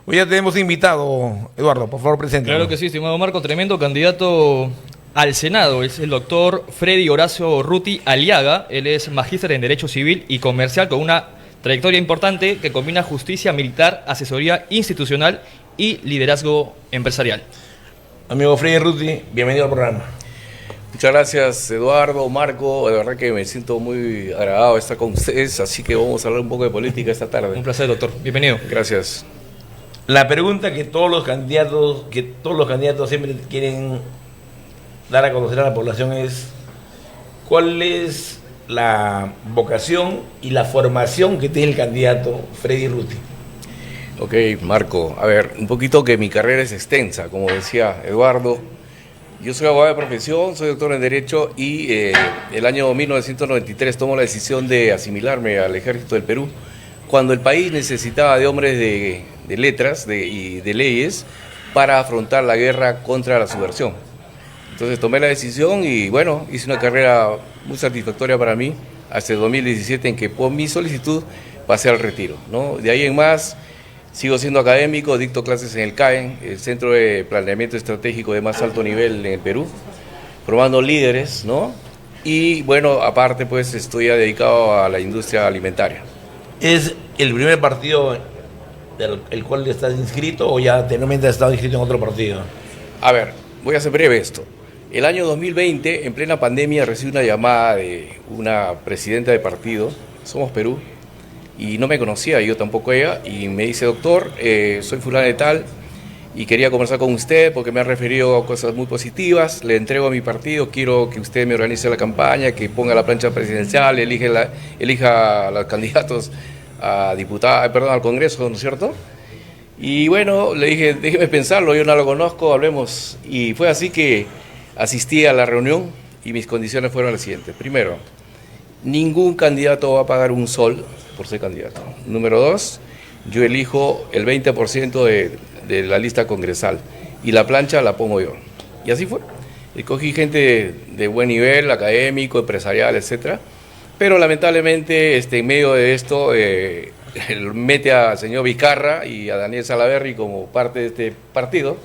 Hoy ya tenemos invitado, Eduardo, por favor, presente. Claro que sí, estimado Marco, tremendo candidato al Senado. Es el doctor Freddy Horacio Ruti Aliaga. Él es magíster en Derecho Civil y Comercial con una trayectoria importante que combina justicia militar, asesoría institucional y liderazgo empresarial. Amigo Freddy Ruti, bienvenido al programa. Muchas gracias, Eduardo, Marco. De verdad que me siento muy agradado de estar con ustedes, así que vamos a hablar un poco de política esta tarde. Un placer, doctor. Bienvenido. Gracias. La pregunta que todos los candidatos siempre quieren dar a conocer a la población es: ¿cuál es la vocación y la formación que tiene el candidato Freddy Ruti? Ok, Marco, a ver, un poquito que mi carrera es extensa, como decía Eduardo. Yo soy abogado de profesión, soy doctor en Derecho y el año 1993 tomo la decisión de asimilarme al Ejército del Perú, cuando el país necesitaba de hombres de letras y de leyes para afrontar la guerra contra la subversión. Entonces tomé la decisión y bueno, hice una carrera muy satisfactoria para mí hasta el 2017, en que por mi solicitud pasé al retiro, ¿no? De ahí en más sigo siendo académico, dicto clases en el CAEN, el Centro de Planeamiento Estratégico de más alto nivel en el Perú, formando líderes, ¿no? Y bueno, aparte pues estoy dedicado a la industria alimentaria. ¿Es el primer partido el cual estás inscrito o ya anteriormente has estado inscrito en otro partido? A ver, voy a hacer breve esto. El año 2020, en plena pandemia, recibí una llamada de una presidenta de partido, Somos Perú, y no me conocía, yo tampoco ella, y me dice: doctor, soy fulana de tal, y quería conversar con usted porque me ha referido a cosas muy positivas, le entrego a mi partido, quiero que usted me organice la campaña, que ponga la plancha presidencial, elija a los candidatos a diputado, al Congreso, ¿no es cierto? Y bueno, le dije: déjeme pensarlo, yo no lo conozco, hablemos. Y fue así que asistí a la reunión y mis condiciones fueron las siguientes. Primero, ningún candidato va a pagar un sol por ser candidato. Número dos, yo elijo el 20% de la lista congresal y la plancha la pongo yo. Y así fue. Escogí gente de buen nivel, académico, empresarial, etcétera. Pero lamentablemente, en medio de esto, mete al señor Vizcarra y a Daniel Salaverry como parte de este partido,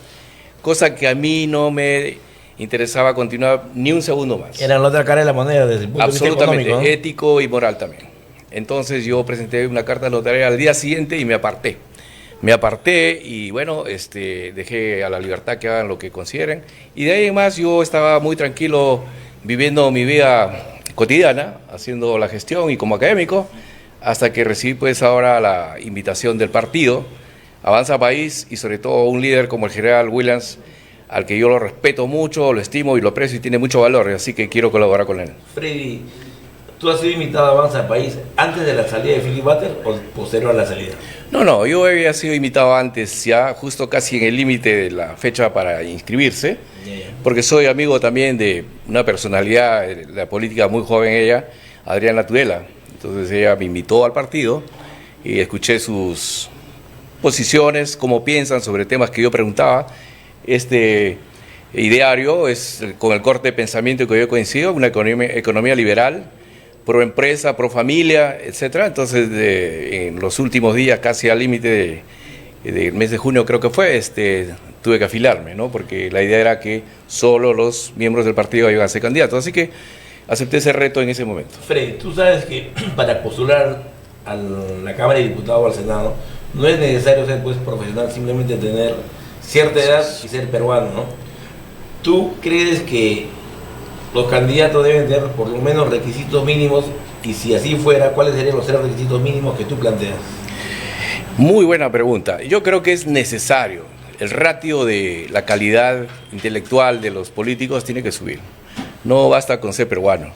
cosa que a mí no me interesaba continuar ni un segundo más. Era la otra cara de la moneda desde el punto de vista Absolutamente, económico, ¿no? ético y moral también. Entonces yo presenté una carta notaria al día siguiente y me aparté. Me aparté y bueno, dejé a la libertad que hagan lo que consideren. Y de ahí en más yo estaba muy tranquilo viviendo mi vida cotidiana, haciendo la gestión y como académico, hasta que recibí pues ahora la invitación del partido Avanza País y sobre todo un líder como el general Williams, al que yo lo respeto mucho, lo estimo y lo aprecio y tiene mucho valor, así que quiero colaborar con él. Freddy, ¿tú has sido invitado a Avanza País antes de la salida de Philip Butter o posterior a la salida? No, yo había sido invitado antes, ya justo casi en el límite de la fecha para inscribirse, porque soy amigo también de una personalidad de la política muy joven ella, Adriana Tudela. Entonces ella me invitó al partido y escuché sus posiciones, cómo piensan sobre temas que yo preguntaba. Este ideario es con el corte de pensamiento que yo coincido, una economía liberal, pro empresa, pro familia, etcétera. Entonces, en los últimos días, casi al límite del mes de junio creo que fue, tuve que afiliarme, ¿no? Porque la idea era que solo los miembros del partido iban a ser candidatos. Así que acepté ese reto en ese momento. Freddy, tú sabes que para postular a la Cámara de Diputados o al Senado no es necesario ser pues profesional, simplemente tener cierta edad y ser peruano, ¿no? ¿Tú crees que los candidatos deben tener por lo menos requisitos mínimos? Y si así fuera, ¿cuáles serían los 3 requisitos mínimos que tú planteas? Muy buena pregunta. Yo creo que es necesario. El ratio de la calidad intelectual de los políticos tiene que subir. No basta con ser peruano.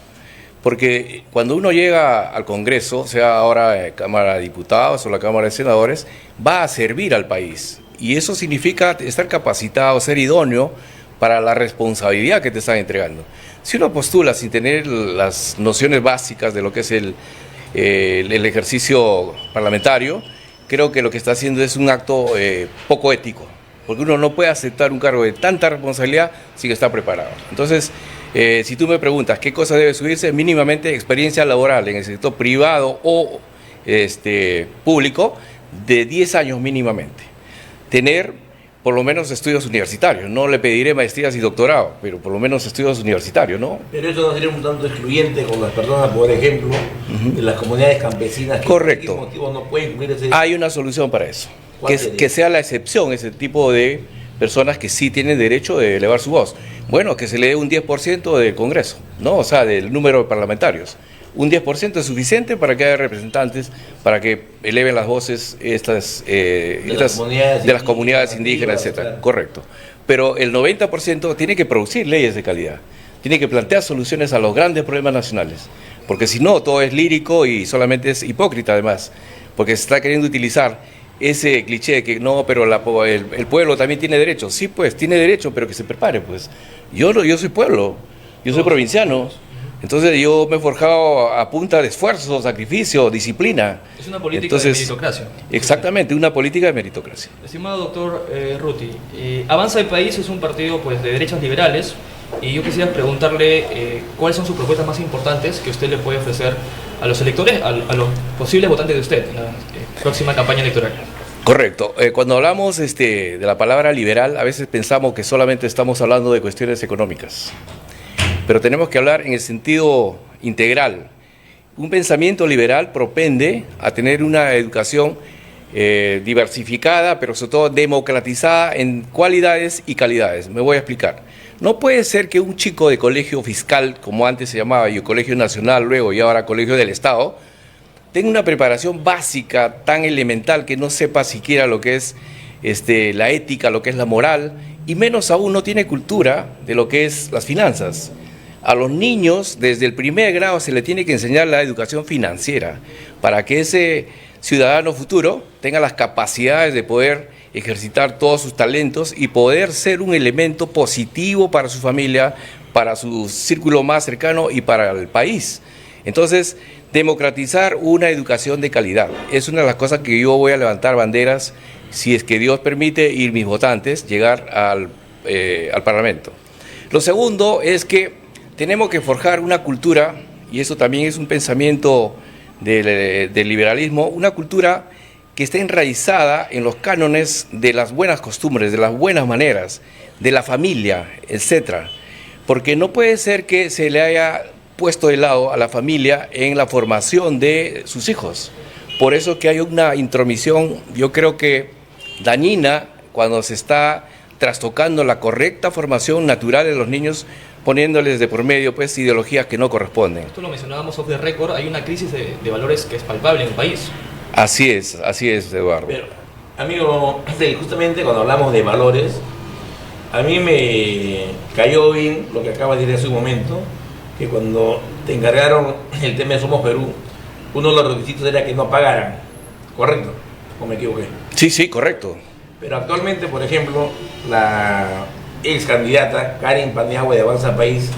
Porque cuando uno llega al Congreso, sea ahora Cámara de Diputados o la Cámara de Senadores, va a servir al país. Y eso significa estar capacitado, ser idóneo para la responsabilidad que te están entregando. Si uno postula sin tener las nociones básicas de lo que es el ejercicio parlamentario, creo que lo que está haciendo es un acto poco ético, porque uno no puede aceptar un cargo de tanta responsabilidad sin estar preparado. Entonces, si tú me preguntas qué cosa debe subirse, mínimamente experiencia laboral en el sector privado o público de 10 años mínimamente. tener por lo menos estudios universitarios. No le pediré maestrías y doctorado, pero por lo menos estudios universitarios, ¿no? Pero eso no sería un tanto excluyente con las personas, por ejemplo, de las comunidades campesinas que Correcto. por qué motivo no pueden cumplir ese... Hay una solución para eso, ¿Cuál que sea la excepción, ese tipo de personas que sí tienen derecho de elevar su voz. Bueno, que se le dé un 10% del Congreso, ¿no? O sea, del número de parlamentarios. Un 10% es suficiente para que haya representantes, para que eleven las voces de las comunidades indígenas, etc. Claro. Correcto. Pero el 90% tiene que producir leyes de calidad, tiene que plantear soluciones a los grandes problemas nacionales, porque si no, todo es lírico y solamente es hipócrita además, porque se está queriendo utilizar ese cliché de que no, pero el pueblo también tiene derecho. Sí, pues, tiene derecho, pero que se prepare, pues. Yo soy pueblo, yo soy provinciano. Entonces yo me he forjado a punta de esfuerzo, sacrificio, disciplina. Es una política de meritocracia. Exactamente, una política de meritocracia. Estimado doctor Ruti, Avanza el País es un partido pues, de derechas liberales y yo quisiera preguntarle cuáles son sus propuestas más importantes que usted le puede ofrecer a los electores, a los posibles votantes de usted en la próxima campaña electoral. Correcto. Cuando hablamos de la palabra liberal, a veces pensamos que solamente estamos hablando de cuestiones económicas. Pero tenemos que hablar en el sentido integral. Un pensamiento liberal propende a tener una educación diversificada, pero sobre todo democratizada en cualidades y calidades. Me voy a explicar. No puede ser que un chico de colegio fiscal, como antes se llamaba, y colegio nacional luego, y ahora colegio del Estado, tenga una preparación básica tan elemental que no sepa siquiera lo que es la ética, lo que es la moral, y menos aún no tiene cultura de lo que es las finanzas. A los niños, desde el primer grado, se le tiene que enseñar la educación financiera para que ese ciudadano futuro tenga las capacidades de poder ejercitar todos sus talentos y poder ser un elemento positivo para su familia, para su círculo más cercano y para el país. Entonces, democratizar una educación de calidad es una de las cosas que yo voy a levantar banderas, si es que Dios permite, y mis votantes llegar al Parlamento. Lo segundo es que tenemos que forjar una cultura, y eso también es un pensamiento del liberalismo, una cultura que esté enraizada en los cánones de las buenas costumbres, de las buenas maneras, de la familia, etc. Porque no puede ser que se le haya puesto de lado a la familia en la formación de sus hijos. Por eso que hay una intromisión, yo creo que dañina, cuando se está trastocando la correcta formación natural de los niños, poniéndoles de por medio pues ideologías que no corresponden. Esto lo mencionábamos off the record, hay una crisis de valores que es palpable en el país. Así es, Eduardo. Pero, amigo, justamente cuando hablamos de valores, a mí me cayó bien lo que acabas de decir hace un momento, que cuando te encargaron el tema de Somos Perú, uno de los requisitos era que no pagaran, ¿correcto? ¿O me equivoqué? Sí, correcto. Pero actualmente, por ejemplo, la ex candidata Karen Paniagua de Avanza País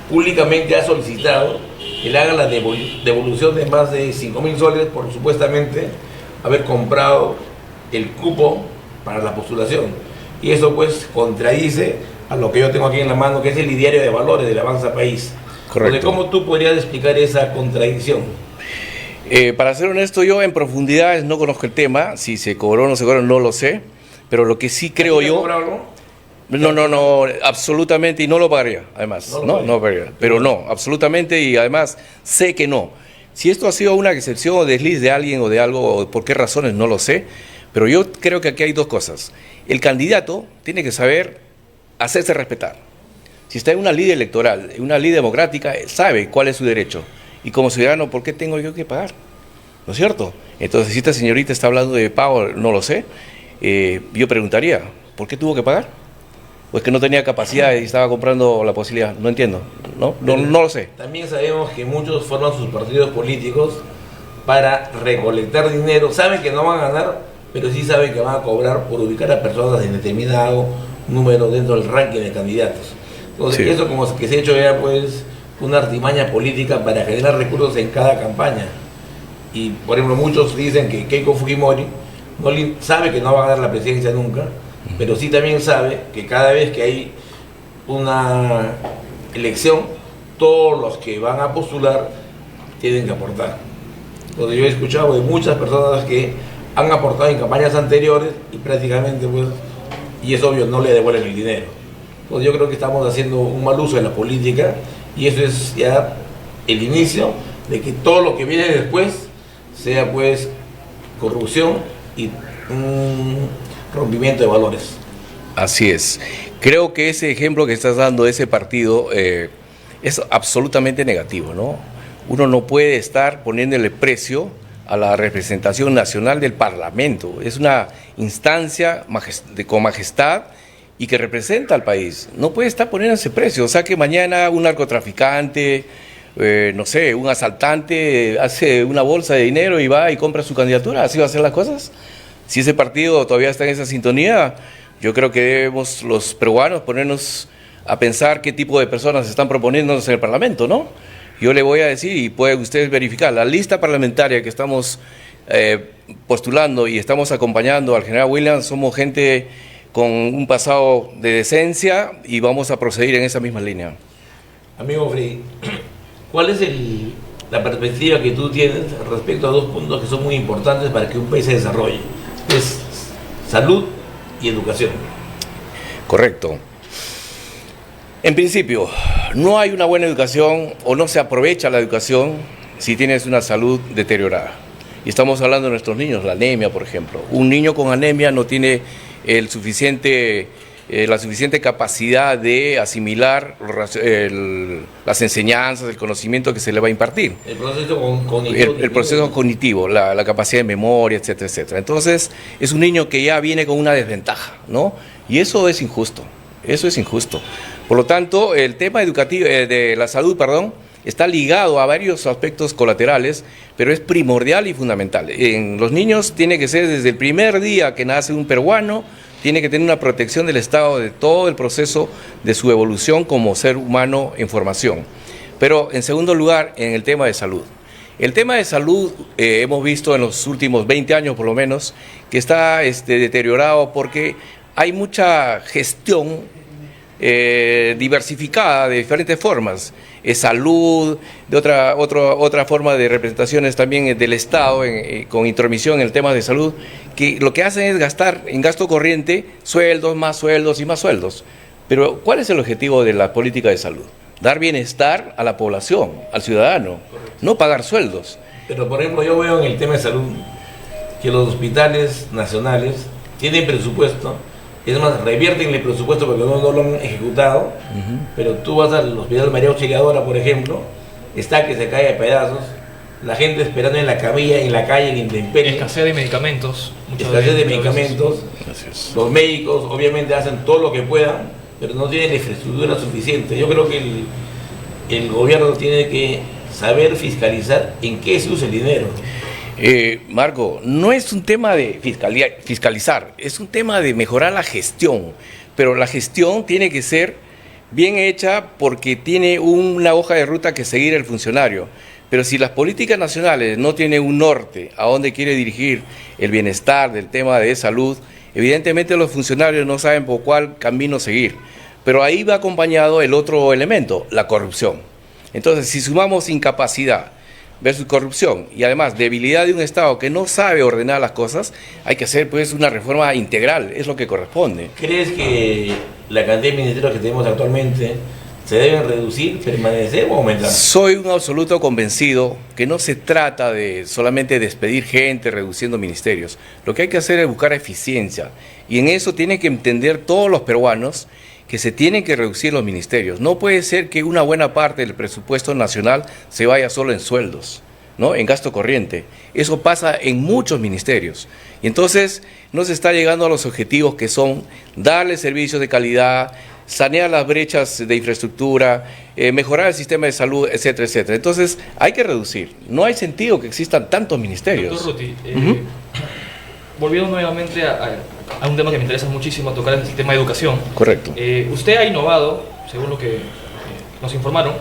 públicamente ha solicitado que le hagan la devolución de más de 5.000 soles por supuestamente haber comprado el cupo para la postulación. Y eso pues contradice a lo que yo tengo aquí en la mano, que es el diario de valores del Avanza País. Correcto. Entonces, ¿cómo tú podrías explicar esa contradicción? Para ser honesto, yo en profundidad no conozco el tema, si se cobró o no se cobró, no lo sé, pero lo que sí creo yo... No, absolutamente, y no lo pagaría, además, no pagaría, pero no, absolutamente, y además sé que no. Si esto ha sido una excepción o desliz de alguien o de algo, o por qué razones, no lo sé, pero yo creo que aquí hay dos cosas. El candidato tiene que saber hacerse respetar. Si está en una ley electoral, en una ley democrática, sabe cuál es su derecho. Y como ciudadano, ¿por qué tengo yo que pagar? ¿No es cierto? Entonces, si esta señorita está hablando de pago, no lo sé, yo preguntaría, ¿por qué tuvo que pagar? Pues que no tenía capacidad y estaba comprando la posibilidad. No entiendo, no lo sé. También sabemos que muchos forman sus partidos políticos para recolectar dinero. Saben que no van a ganar, pero sí saben que van a cobrar por ubicar a personas en determinado número dentro del ranking de candidatos. Entonces, eso como que se ha hecho ya pues una artimaña política para generar recursos en cada campaña. Y, por ejemplo, muchos dicen que Keiko Fujimori sabe que no va a ganar la presidencia nunca, pero sí también sabe que cada vez que hay una elección, todos los que van a postular tienen que aportar. Entonces yo he escuchado de muchas personas que han aportado en campañas anteriores y prácticamente, pues, y es obvio, no le devuelven el dinero. Pues yo creo que estamos haciendo un mal uso de la política y eso es ya el inicio de que todo lo que viene después sea pues corrupción y un rompimiento de valores. Así es. Creo que ese ejemplo que estás dando de ese partido es absolutamente negativo, ¿no? Uno no puede estar poniéndole precio a la representación nacional del Parlamento. Es una instancia con majestad y que representa al país. No puede estar poniendo ese precio. O sea que mañana un narcotraficante, no sé, un asaltante hace una bolsa de dinero y va y compra su candidatura. ¿Así va a ser las cosas? Si ese partido todavía está en esa sintonía, yo creo que debemos los peruanos ponernos a pensar qué tipo de personas están proponiéndonos en el Parlamento, ¿no? Yo le voy a decir, y pueden ustedes verificar, la lista parlamentaria que estamos postulando y estamos acompañando al general Williams, somos gente con un pasado de decencia y vamos a proceder en esa misma línea. Amigo Freddy, ¿cuál es la perspectiva que tú tienes respecto a dos puntos que son muy importantes para que un país se desarrolle? Es salud y educación. Correcto. En principio, no hay una buena educación o no se aprovecha la educación si tienes una salud deteriorada. Y estamos hablando de nuestros niños, la anemia, por ejemplo. Un niño con anemia no tiene la suficiente capacidad de asimilar las enseñanzas, el conocimiento que se le va a impartir. El proceso cognitivo. El proceso cognitivo, la capacidad de memoria, etcétera, etcétera. Entonces, es un niño que ya viene con una desventaja, ¿no? Y eso es injusto. Eso es injusto. Por lo tanto, el tema educativo de la salud, está ligado a varios aspectos colaterales, pero es primordial y fundamental. En los niños tiene que ser desde el primer día que nace un peruano, tiene que tener una protección del Estado de todo el proceso de su evolución como ser humano en formación. Pero en segundo lugar, en el tema de salud. El tema de salud hemos visto en los últimos 20 años por lo menos que está deteriorado porque hay mucha gestión diversificada de diferentes formas, salud, de otra forma de representaciones también del Estado con intromisión en el tema de salud, que lo que hacen es gastar en gasto corriente sueldos, más sueldos y más sueldos. Pero ¿cuál es el objetivo de la política de salud? Dar bienestar a la población, al ciudadano, no pagar sueldos. Pero por ejemplo yo veo en el tema de salud que los hospitales nacionales tienen presupuesto. Es más, revierten el presupuesto porque no lo han ejecutado, pero tú vas al hospital María Auxiliadora, por ejemplo, está que se cae a pedazos, la gente esperando en la camilla, en la calle, en intemperie. Escasez de medicamentos. Escasez de medicamentos. Los médicos obviamente hacen todo lo que puedan, pero no tienen la infraestructura suficiente. Yo creo que el gobierno tiene que saber fiscalizar en qué se usa el dinero. Marco, no es un tema de fiscalizar, es un tema de mejorar la gestión, pero la gestión tiene que ser bien hecha porque tiene una hoja de ruta que seguir el funcionario. Pero si las políticas nacionales no tienen un norte a dónde quiere dirigir el bienestar del tema de salud, evidentemente los funcionarios no saben por cuál camino seguir. Pero ahí va acompañado el otro elemento, la corrupción. Entonces, si sumamos incapacidad versus corrupción y además debilidad de un Estado que no sabe ordenar las cosas, hay que hacer pues una reforma integral, es lo que corresponde. ¿Crees que la cantidad de ministerios que tenemos actualmente se deben reducir, permanecer o aumentar? Soy un absoluto convencido que no se trata de solamente despedir gente reduciendo ministerios. Lo que hay que hacer es buscar eficiencia y en eso tienen que entender todos los peruanos que se tienen que reducir los ministerios. No puede ser que una buena parte del presupuesto nacional se vaya solo en sueldos, ¿no? En gasto corriente. Eso pasa en muchos ministerios. Y entonces no se está llegando a los objetivos que son darle servicios de calidad, sanear las brechas de infraestructura, mejorar el sistema de salud, etcétera, etcétera. Entonces hay que reducir. No hay sentido que existan tantos ministerios. Doctor Ruti, volviendo nuevamente a un tema que me interesa muchísimo tocar, es el tema de educación. Correcto. Usted ha innovado, según lo que nos informaron,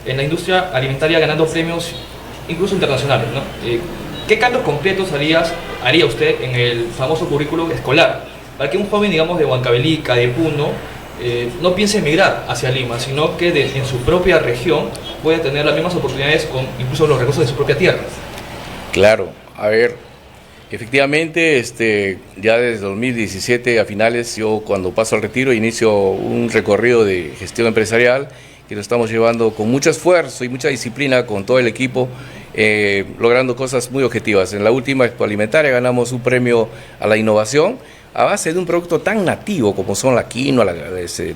en la industria alimentaria ganando premios incluso internacionales, ¿no? ¿Qué cambios concretos haría usted en el famoso currículo escolar para que un joven, digamos, de Huancavelica, de Puno, no piense emigrar hacia Lima, sino que en su propia región pueda tener las mismas oportunidades con incluso los recursos de su propia tierra? Claro, a ver, Efectivamente, ya desde 2017 a finales, yo cuando paso al retiro inicio un recorrido de gestión empresarial que lo estamos llevando con mucho esfuerzo y mucha disciplina con todo el equipo, logrando cosas muy objetivas. En la última Expo Alimentaria ganamos un premio a la innovación a base de un producto tan nativo como son la quinoa,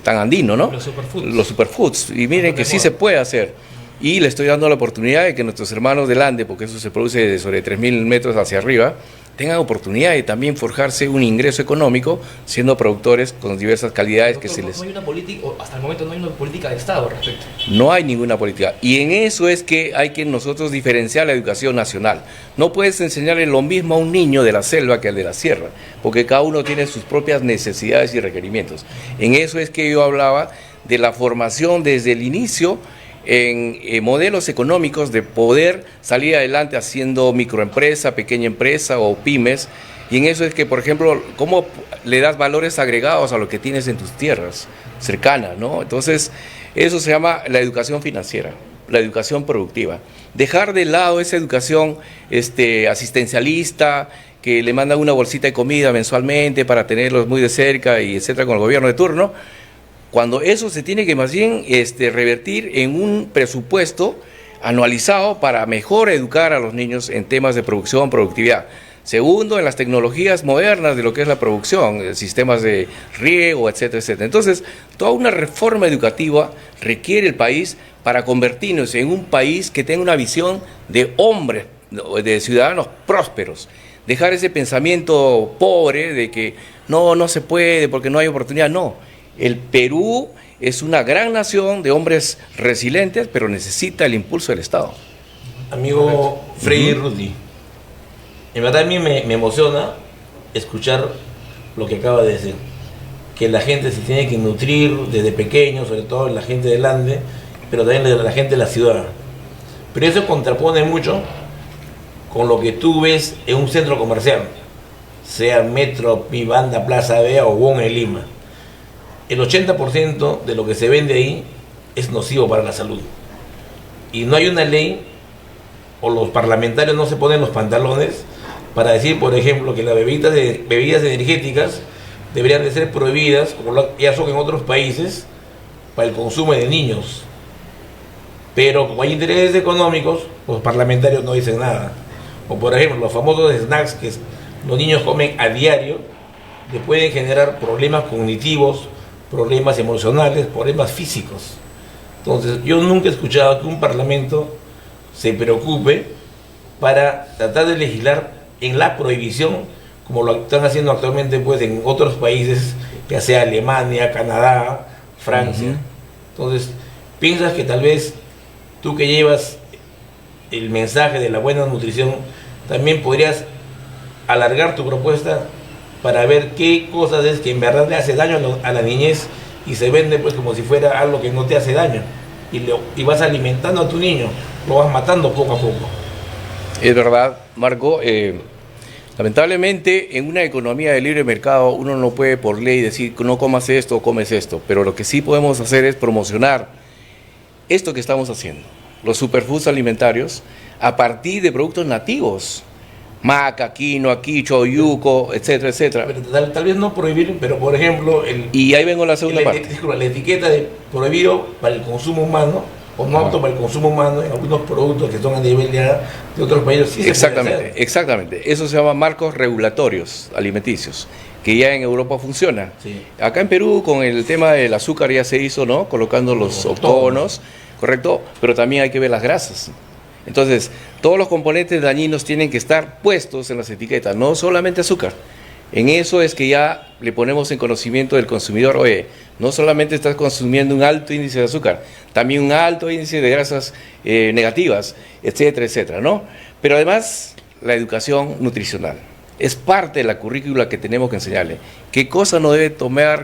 tan andino, ¿no? Los superfoods. Los superfoods. Y miren que sí se puede hacer. Y le estoy dando la oportunidad de que nuestros hermanos del Ande, porque eso se produce de sobre 3.000 metros hacia arriba, tengan oportunidad de también forjarse un ingreso económico siendo productores con diversas calidades. Doctor, que se les... no hay una política, o hasta el momento no hay una política de Estado al respecto. No hay ninguna política. Y en eso es que hay que nosotros diferenciar la educación nacional. No puedes enseñarle lo mismo a un niño de la selva que al de la sierra, porque cada uno tiene sus propias necesidades y requerimientos. En eso es que yo hablaba de la formación desde el inicio en modelos económicos de poder salir adelante haciendo microempresa, pequeña empresa o pymes. Y en eso es que, por ejemplo, cómo le das valores agregados a lo que tienes en tus tierras cercanas, ¿no? Entonces, eso se llama la educación financiera, la educación productiva. Dejar de lado esa educación asistencialista, que le mandan una bolsita de comida mensualmente para tenerlos muy de cerca y etcétera con el gobierno de turno, cuando eso se tiene que más bien revertir en un presupuesto anualizado para mejor educar a los niños en temas de producción, productividad. Segundo, en las tecnologías modernas de lo que es la producción, sistemas de riego, etcétera, etcétera. Entonces, toda una reforma educativa requiere el país para convertirnos en un país que tenga una visión de hombres, de ciudadanos prósperos. Dejar ese pensamiento pobre de que no se puede porque no hay oportunidad, no. El Perú es una gran nación de hombres resilientes, pero necesita el impulso del Estado. Amigo Freddy Ruti, en verdad a mí me emociona escuchar lo que acaba de decir, que la gente se tiene que nutrir desde pequeño, sobre todo la gente del Ande, pero también la gente de la ciudad. Pero eso contrapone mucho con lo que tú ves en un centro comercial, sea Metro, Pibanda, Plaza Vea o Wong en Lima. El 80% de lo que se vende ahí es nocivo para la salud. Y no hay una ley, o los parlamentarios no se ponen los pantalones para decir, por ejemplo, que las bebidas energéticas deberían de ser prohibidas, como ya son en otros países, para el consumo de niños. Pero como hay intereses económicos, los parlamentarios no dicen nada. O por ejemplo, los famosos snacks que los niños comen a diario, le pueden generar problemas cognitivos, problemas emocionales, problemas físicos. Entonces, yo nunca he escuchado que un parlamento se preocupe para tratar de legislar en la prohibición, como lo están haciendo actualmente pues en otros países, ya sea Alemania, Canadá, Francia. Entonces, piensas que tal vez tú que llevas el mensaje de la buena nutrición, también podrías alargar tu propuesta para ver qué cosas es que en verdad le hace daño a la niñez y se vende pues como si fuera algo que no te hace daño y vas alimentando a tu niño, lo vas matando poco a poco. Es verdad, Marco, lamentablemente en una economía de libre mercado uno no puede por ley decir no comas esto o comes esto, pero lo que sí podemos hacer es promocionar esto que estamos haciendo, los superfoods alimentarios a partir de productos nativos. Maca, quinoa, quicho, yuco, etcétera, etcétera. Pero tal vez no prohibir, pero por ejemplo... y ahí vengo a la segunda parte. La etiqueta de prohibido para el consumo humano, o no apto para el consumo humano, en algunos productos que son a nivel de otros países. Sí, exactamente, exactamente. Eso se llama marcos regulatorios alimenticios, que ya en Europa funciona. Sí. Acá en Perú, con el tema del azúcar ya se hizo, ¿no? Colocando los octógonos, correcto, pero también hay que ver las grasas. Entonces, todos los componentes dañinos tienen que estar puestos en las etiquetas, no solamente azúcar. En eso es que ya le ponemos en conocimiento del consumidor, oye, no solamente estás consumiendo un alto índice de azúcar, también un alto índice de grasas negativas, etcétera, etcétera, ¿no? Pero además, la educación nutricional es parte de la currícula que tenemos que enseñarle. ¿Qué cosa no debe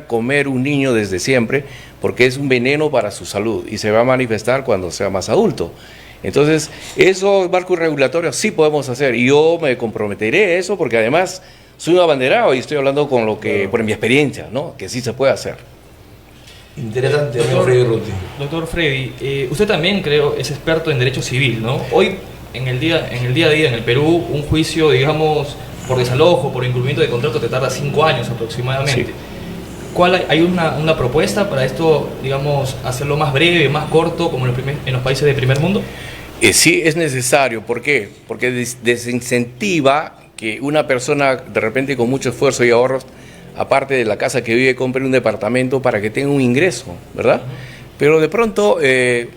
comer un niño desde siempre? Porque es un veneno para su salud y se va a manifestar cuando sea más adulto. Entonces, esos marcos regulatorios sí podemos hacer y yo me comprometeré a eso porque además soy un abanderado y estoy hablando con lo que, por mi experiencia, ¿no? Que sí se puede hacer. Interesante, doctor Freddy Ruti. Doctor Freddy, usted también creo es experto en derecho civil, ¿no? Hoy, en el día a día en el Perú, un juicio, digamos, por desalojo, por incumplimiento de contrato, te tarda 5 años aproximadamente. Sí. ¿Hay una propuesta para esto, digamos, hacerlo más breve, más corto, como en los países de primer mundo? Sí, es necesario. ¿Por qué? Porque desincentiva que una persona, de repente con mucho esfuerzo y ahorros, aparte de la casa que vive, compre un departamento para que tenga un ingreso, ¿verdad? Pero de pronto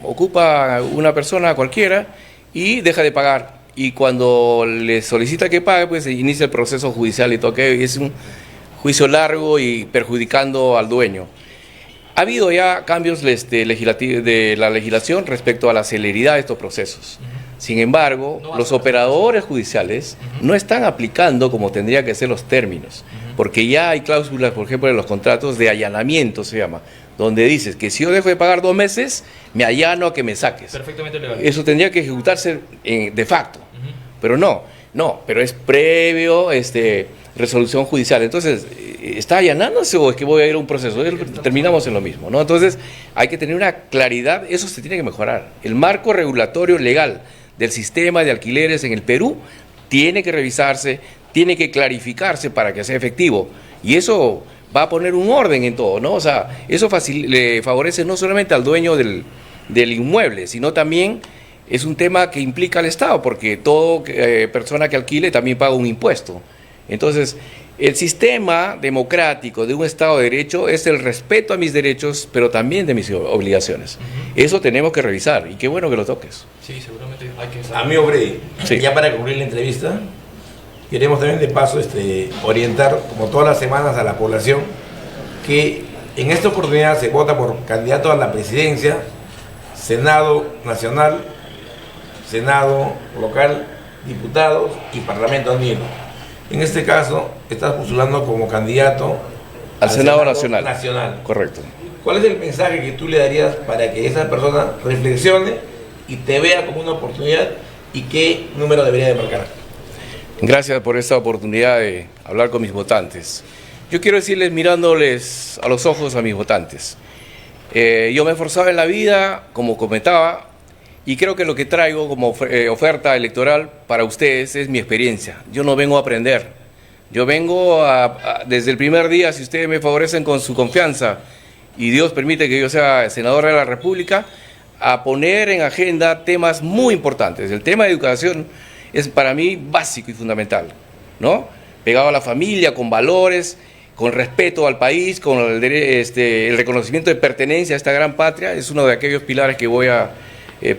ocupa una persona cualquiera y deja de pagar. Y cuando le solicita que pague, pues se inicia el proceso judicial y todo aquello, y es un juicio largo y perjudicando al dueño. Ha habido ya cambios de la legislación respecto a la celeridad de estos procesos. Sin embargo, los operadores judiciales no están aplicando como tendría que ser los términos, porque ya hay cláusulas, por ejemplo, en los contratos de allanamiento, se llama, donde dices que si yo dejo de pagar 2 meses, me allano a que me saques. Perfectamente legal. Eso tendría que ejecutarse de facto, pero pero es previo resolución judicial. Entonces, ¿está allanándose o es que voy a ir a un proceso? Terminamos en lo mismo, ¿no? Entonces, hay que tener una claridad, eso se tiene que mejorar. El marco regulatorio legal del sistema de alquileres en el Perú tiene que revisarse, tiene que clarificarse para que sea efectivo. Y eso va a poner un orden en todo, ¿no? O sea, eso le favorece no solamente al dueño del inmueble, sino también es un tema que implica al Estado, porque toda persona que alquile también paga un impuesto. Entonces, el sistema democrático de un Estado de Derecho es el respeto a mis derechos, pero también de mis obligaciones. Eso tenemos que revisar, y qué bueno que lo toques. Sí, seguramente hay que saber. Amigo Freddy, Sí. ya para concluir la entrevista, queremos también de paso orientar, como todas las semanas, a la población que en esta oportunidad se vota por candidato a la presidencia, Senado Nacional, Senado Local, Diputados y Parlamento Andino. En este caso, estás postulando como candidato Al Senado Nacional. Correcto. ¿Cuál es el mensaje que tú le darías para que esa persona reflexione y te vea como una oportunidad y qué número debería de marcar? Gracias por esta oportunidad de hablar con mis votantes. Yo quiero decirles, mirándoles a los ojos a mis votantes, yo me he esforzado en la vida, como comentaba, y creo que lo que traigo como oferta electoral para ustedes es mi experiencia. Yo no vengo a aprender, yo vengo desde el primer día, si ustedes me favorecen con su confianza y Dios permite que yo sea senador de la República, a poner en agenda temas muy importantes. El tema de educación es para mí básico y fundamental, ¿no? Pegado a la familia, con valores, con respeto al país, con el reconocimiento de pertenencia a esta gran patria, es uno de aquellos pilares que voy a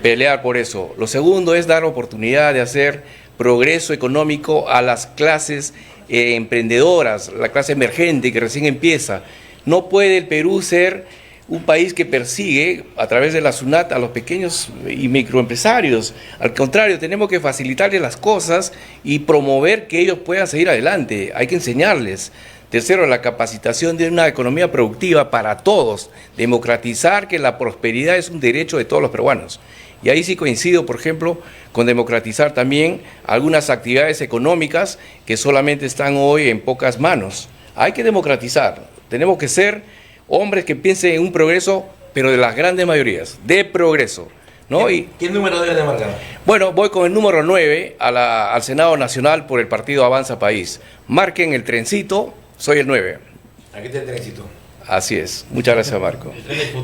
pelear por eso. Lo segundo es dar oportunidad de hacer progreso económico a las clases emprendedoras, la clase emergente que recién empieza. No puede el Perú ser un país que persigue a través de la SUNAT a los pequeños y microempresarios. Al contrario, tenemos que facilitarles las cosas y promover que ellos puedan seguir adelante. Hay que enseñarles. Tercero, la capacitación de una economía productiva para todos, democratizar que la prosperidad es un derecho de todos los peruanos. Y ahí sí coincido, por ejemplo, con democratizar también algunas actividades económicas que solamente están hoy en pocas manos. Hay que democratizar, tenemos que ser hombres que piensen en un progreso, pero de las grandes mayorías, de progreso, ¿no? ¿Qué número debe de marcar? Bueno, voy con el número 9 al Senado Nacional por el partido Avanza País. Marquen el trencito. Soy el 9. Aquí está el trencito. Así es. Muchas gracias, Marco.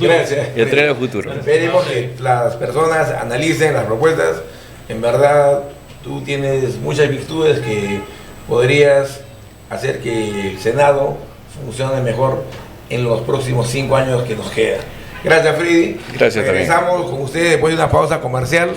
Gracias. El tren del futuro. Esperemos que las personas analicen las propuestas. En verdad, tú tienes muchas virtudes que podrías hacer que el Senado funcione mejor en los próximos 5 años que nos quedan. Gracias, Freddy. Gracias también. Regresamos con ustedes después de una pausa comercial